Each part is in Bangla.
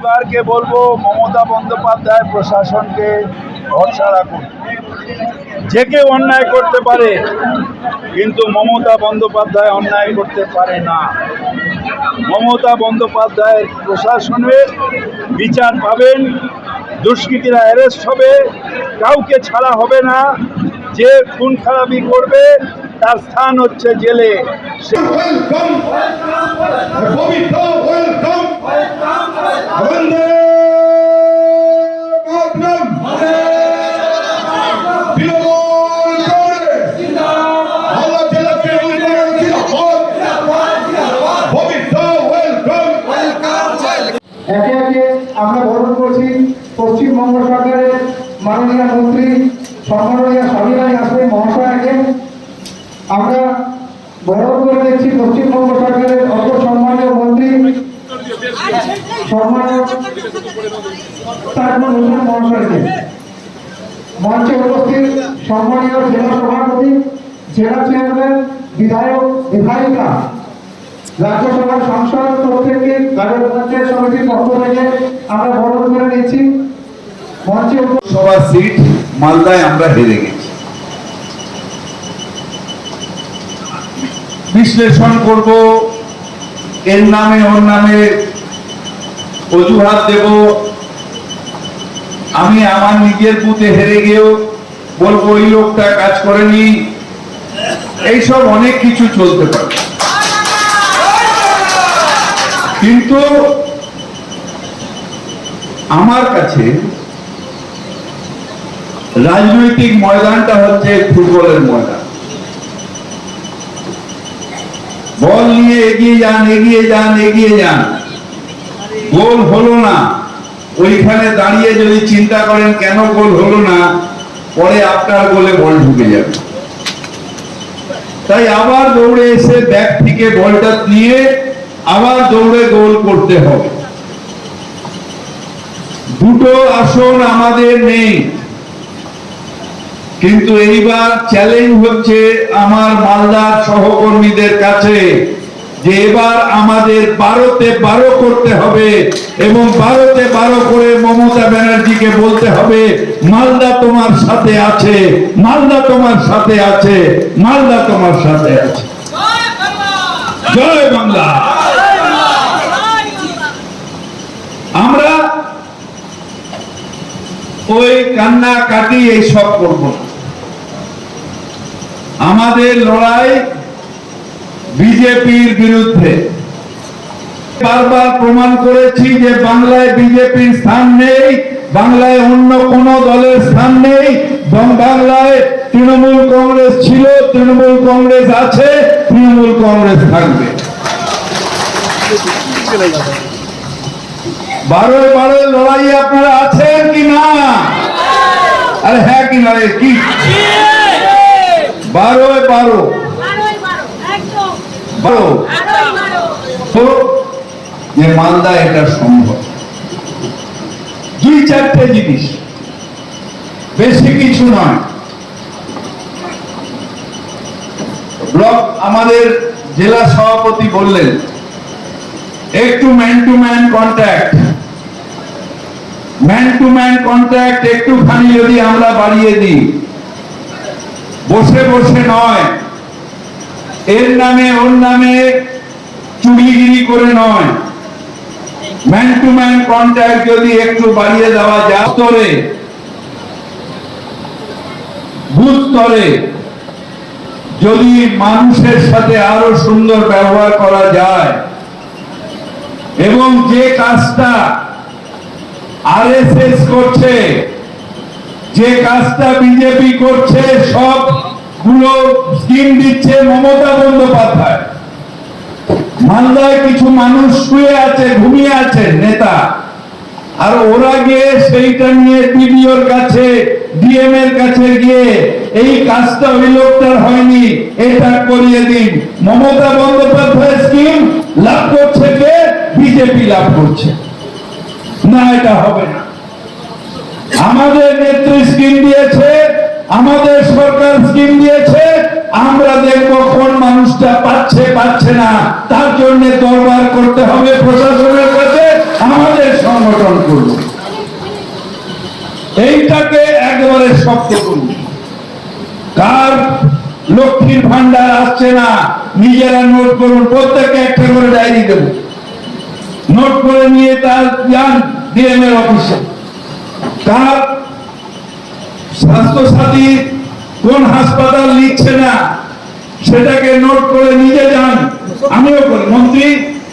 পরিবারকে বলবো মমতা বন্দ্যোপাধ্যায় প্রশাসনকে ভরসা রাখুন। যে কেউ অন্যায় করতে পারে, কিন্তু মমতা বন্দ্যোপাধ্যায় অন্যায় করতে পারে না। মমতা বন্দ্যোপাধ্যায়ের প্রশাসনের বিচার পাবেন, দুষ্কৃতীরা অ্যারেস্ট হবে, কাউকে ছাড়া হবে না। যে খুন খারাপি করবে তার স্থান হচ্ছে জেলে। একে একে আমরা বরণ করছি পশ্চিমবঙ্গ সরকারের মাননীয় মন্ত্রী সম্মাননীয় স্বামীরাই আসবেন মহাশয়কে। আমরা বরণ করে দেখছি পশ্চিমবঙ্গ সরকারের অপর সম্মানীয় মন্ত্রী সম্মানীয় তাজমল হোসেন মহাশয়কে। মঞ্চে উপস্থিত সম্মানীয় জেলা সভাপতি, জেলা চেয়ারম্যান, বিধায়ক, বিধায়িকা, রাজ্যসভার সাংসদ প্রত্যেককে গাজর পঞ্চায়েত সমিতির পক্ষ থেকে আমরা বরণ করে নিচ্ছি। মঞ্চে সভা সিট মালদায় আমরা হেরে গেছি। বিশ্লেষণ করব, এর নামে ওর নামে অজুহাত দেব। আমি আমার নিজের বুথে হেরে গিয়েও বলবো ওই লোকটা কাজ করেনি। এইসব অনেক কিছু চলতে পারে, কিন্তু আমার কাছে রাজনৈতিক ময়দানটা হচ্ছে ফুটবলের ময়দান। বল নিয়ে এগিয়ে যান, এগিয়ে যান, এগিয়ে যান। গোল হলো না, ওইখানে দাঁড়িয়ে যদি চিন্তা করেন কেন গোল হলো না, পরে আপনার গোলে বল ঢুকে যাবে। তাই আবার দৌড়ে এসে ব্যাক থেকে বলটা নিয়ে আবার দৌড়ে গোল করতে হবে। দুটো আসন আমাদের নেই, কিন্তু এইবার চ্যালেঞ্জ হচ্ছে আমার মালদার সহকর্মীদের কাছে যে এবার আমাদের 12তে 12 করতে হবে, এবং 12তে 12 করে মমতা ব্যানার্জিকে বলতে হবে মালদা তোমার সাথে আছে, মালদা তোমার সাথে আছে, মালদা তোমার সাথে আছে। জয় বাংলা। আমরা ওই কান্না কাটি এইসব করব না। আমাদের লড়াই বিজেপির বিরুদ্ধে। বারবার প্রমাণ করেছি যে বাংলায় বিজেপির স্থান নেই, বাংলায় অন্য কোন দলের স্থান নেই। বাংলায় তৃণমূল কংগ্রেস ছিল, তৃণমূল কংগ্রেস আছে, তৃণমূল কংগ্রেস থাকবে। 12 লড়াই আপনারা আছেন কি না? আরে হ্যাঁ কি না? কি 12 যে মালদা এটা সম্ভব। 2-4টে জিনিস, বেশি কিছু নয়। ব্লক আমাদের জেলা সভাপতি বললেন একটু man to man contact, man to man contact একটুখানি যদি আমরা বাড়িয়ে দিই, বসে বসে নয়, এর নামে ওর নামে চুগলিগিরি করে নয়, ম্যান টু ম্যান কন্ট্যাক্ট যদি একটু বাড়িয়ে দেওয়া যায়, স্তরে বুথ স্তরে যদি মানুষের সাথে আরো সুন্দর ব্যবহার করা যায়, এবং যে কাজটা আরএসএস করছে, যে কাজটা বিজেপি করছে, সবগুলো স্কিম দিচ্ছে মমতা বন্দ্যোপাধ্যায়। মালদায় কিছু মানুষ শুয়ে আছে, ঘুমিয়ে আছে নেতা, আর ওরা গিয়ে সেইটা নিয়ে বিডিওর কাছে, ডিএম এর কাছে গিয়ে এই কাজটা ওই লোকটার হয়নি, এটা করিয়ে দিন। মমতা বন্দ্যোপাধ্যায় স্কিম লাভ করছে কে? বিজেপি লাভ করছে না, এটা হবে না। আমাদের নেত্রী স্কিম দিয়েছে, আমাদের সরকার স্কিম দিয়েছে, আমরা দেখবো কোন মানুষটা পাচ্ছে না। তার জন্য দরবার করতে হবে প্রশাসনের কাছে। আছে আমাদের সংগঠন করব। এইটাকে একেবারে শক্ত করুন। কার লক্ষ্মীর ভান্ডার আসছে না নিজেরা নোট করুন, প্রত্যেককে একটা করে ডায়েরি দেব, নোট করে নিয়ে তার যান ডিএম এর অফিসে। কার স্বাস্থ্যসাথী কোন হাসপাতাল নিচ্ছে না সেটাকে নোট করে নিজে যান। আমিও করি মন্ত্রী,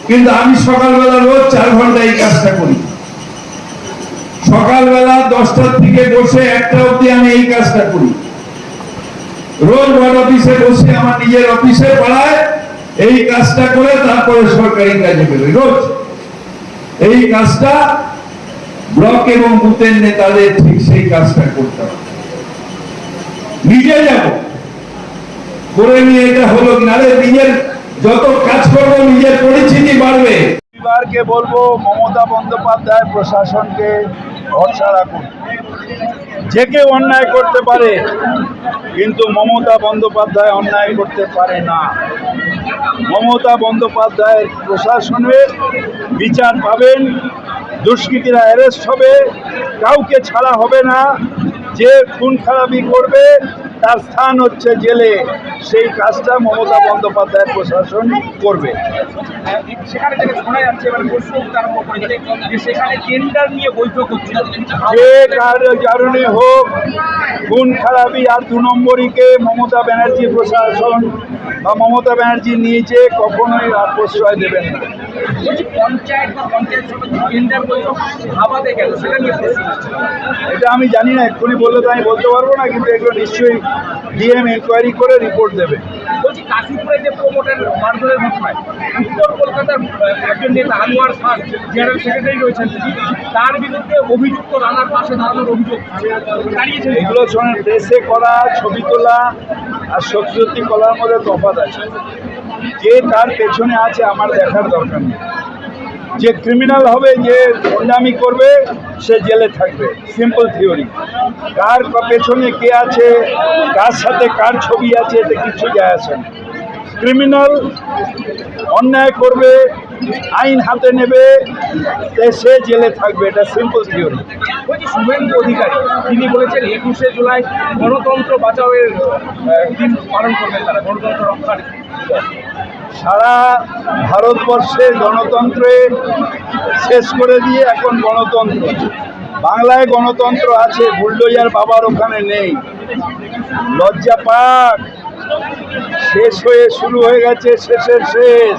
কিন্তু আমি সকালবেলা রোজ 4 ঘন্টা এই কাজটা করি। সকালবেলা 10টার থেকে বসে 1টা অবধি আমি এই কাজটা করি। রোজ ওয়ার্ড অফিসে বসে আমার নিজের অফিসে পাড়ায় এই কাজটা করে তারপরে সরকারি কাজে বেরোই। রোজ এই কাজটা ব্লক এবং বুথের নেতাদের ঠিক সেই কাজটা করতে হবে। নিজে যাব করে নিয়ে এটা হলো নারে নিজের যত কাজ করবো নিজের পরিচিতি বাড়বে। পরিবারকে বলবো মমতা বন্দ্যোপাধ্যায় প্রশাসনকে ভরসা রাখুন। যে কেউ অন্যায় করতে পারে, কিন্তু মমতা বন্দ্যোপাধ্যায় অন্যায় করতে পারে না। মমতা বন্দ্যোপাধ্যায়ের প্রশাসনের বিচার পাবেন, দুষ্কৃতীরা অ্যারেস্ট হবে, কাউকে ছাড়া হবে না। যে খুন খারাপি করবে তার স্থান হচ্ছে জেলে, সেই কাজটা মমতা বন্দ্যোপাধ্যায়ের প্রশাসন করবে। সেখানে থেকে শোনা যাচ্ছে এবার প্রশ্ন আরম্ভ করেছে যে সেখানে টেন্ডার নিয়ে বৈঠক হচ্ছে। যে কারণে হোক খুন খারাপি আর 2 নম্বরীকে মমতা ব্যানার্জি প্রশাসন বা মমতা ব্যানার্জি নিজে কখনোই প্রশ্রয় দেবেন না। বলছি পঞ্চায়েত বা পঞ্চায়েত সমিতি টেন্ডার বৈঠক ভাবাতে গেল, সেটা নিয়ে প্রশ্ন হচ্ছে। এটা আমি জানি না, এক্ষুনি বললে তো আমি বলতে পারবো না, কিন্তু এগুলো নিশ্চয়ই ডিএম এনকোয়ারি করে রিপোর্ট দেবে। বলছি কাশীপুরে যে প্রমোটার মারধরের ঘটনায় উত্তর কলকাতার একজন নেতা আনোয়ার খান জেনারেল সেক্রেটারি রয়েছেন, তার বিরুদ্ধে অভিযুক্ত রানার পাশে দাঁড়ানোর অভিযোগ দাঁড়িয়েছে। এগুলো শোনেন, প্রেসে করা, ছবি তোলা আর সত্যি সত্যি করার মধ্যে তফাৎ আছে। যে তার পেছনে আছে আমার দেখার দরকার নেই। যে ক্রিমিনাল হবে, যে গুন্ডামি করবে, সে জেলে থাকবে। Simple theory. কার পেছনে কে আছে, কার সাথে কার ছবি আছে, এতে কিছু যায় আসে না। ক্রিমিনাল অন্যায় করবে, আইন হাতে নেবে, সে জেলে থাকবে। এটা সিম্পল থিওরি। বলছি শুভেন্দু অধিকারী তিনি বলেছেন 21শে জুলাই গণতন্ত্র বাঁচাওয়ের দিন পালন করবেন তারা, গণতন্ত্র রক্ষার। সারা ভারতবর্ষে গণতন্ত্রে শেষ করে দিয়ে এখন গণতন্ত্র। বাংলায় গণতন্ত্র আছে, বুলডোজার বাবার ওখানে নেই। লজ্জা পাক, শেষ হয়ে শুরু হয়ে গেছে শেষের শেষ।